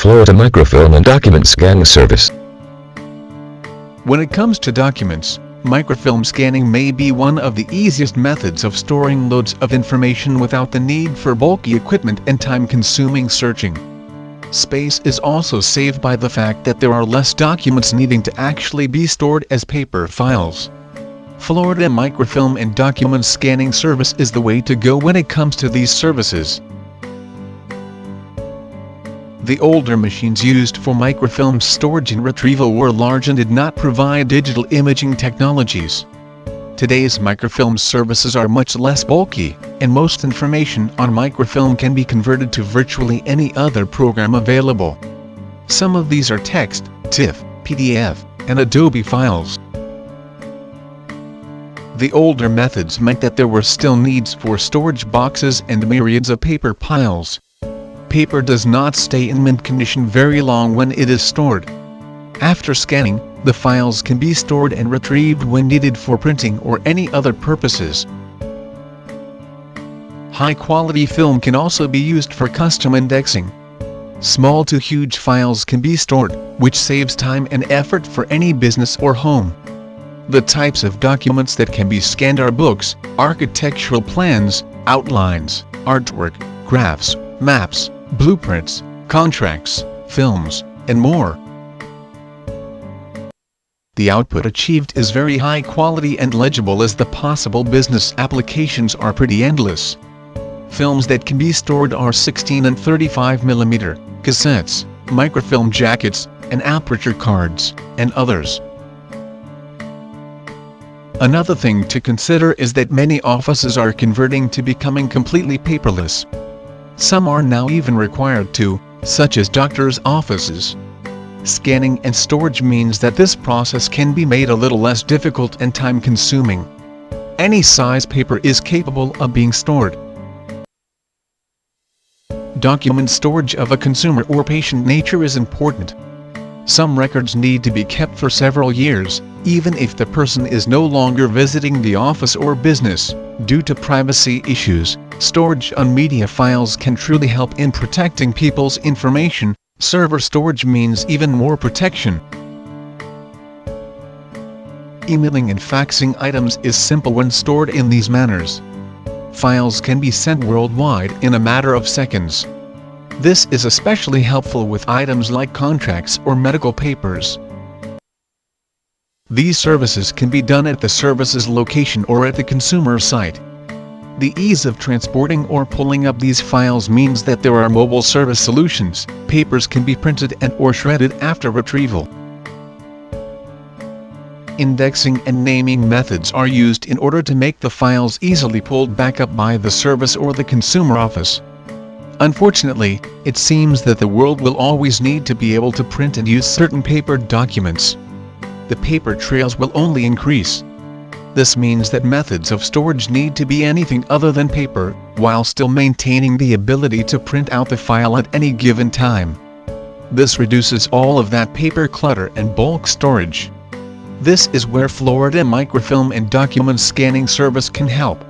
Florida Microfilm and Document Scanning Service. When it comes to documents, microfilm scanning may be one of the easiest methods of storing loads of information without the need for bulky equipment and time-consuming searching. Space is also saved by the fact that there are less documents needing to actually be stored as paper files. Florida Microfilm and Document Scanning Service is the way to go when it comes to these services. The older machines used for microfilm storage and retrieval were large and did not provide digital imaging technologies. Today's microfilm services are much less bulky, and most information on microfilm can be converted to virtually any other program available. Some of these are text, TIFF, PDF, and Adobe files. The older methods meant that there were still needs for storage boxes and myriads of paper piles. Paper does not stay in mint condition very long when it is stored. After scanning, the files can be stored and retrieved when needed for printing or any other purposes. High-quality film can also be used for custom indexing. Small to huge files can be stored, which saves time and effort for any business or home. The types of documents that can be scanned are books, architectural plans, outlines, artwork, graphs, maps, blueprints, contracts, films, and more. The output achieved is very high quality and legible, as the possible business applications are pretty endless. Films that can be stored are 16 and 35 mm, cassettes, microfilm jackets, and aperture cards, and others. Another thing to consider is that many offices are converting to becoming completely paperless. Some are now even required to, such as doctors' offices. Scanning and storage means that this process can be made a little less difficult and time-consuming. Any size paper is capable of being stored. Document storage of a consumer or patient nature is important. Some records need to be kept for several years, even if the person is no longer visiting the office or business. Due to privacy issues, storage on media files can truly help in protecting people's information. Server storage means even more protection. Emailing and faxing items is simple when stored in these manners. Files can be sent worldwide in a matter of seconds. This is especially helpful with items like contracts or medical papers. These services can be done at the service's location or at the consumer site. The ease of transporting or pulling up these files means that there are mobile service solutions. Papers can be printed and/or shredded after retrieval. Indexing and naming methods are used in order to make the files easily pulled back up by the service or the consumer office. Unfortunately, it seems that the world will always need to be able to print and use certain paper documents. The paper trails will only increase. This means that methods of storage need to be anything other than paper, while still maintaining the ability to print out the file at any given time. This reduces all of that paper clutter and bulk storage. This is where Florida Microfilm and Document Scanning Service can help.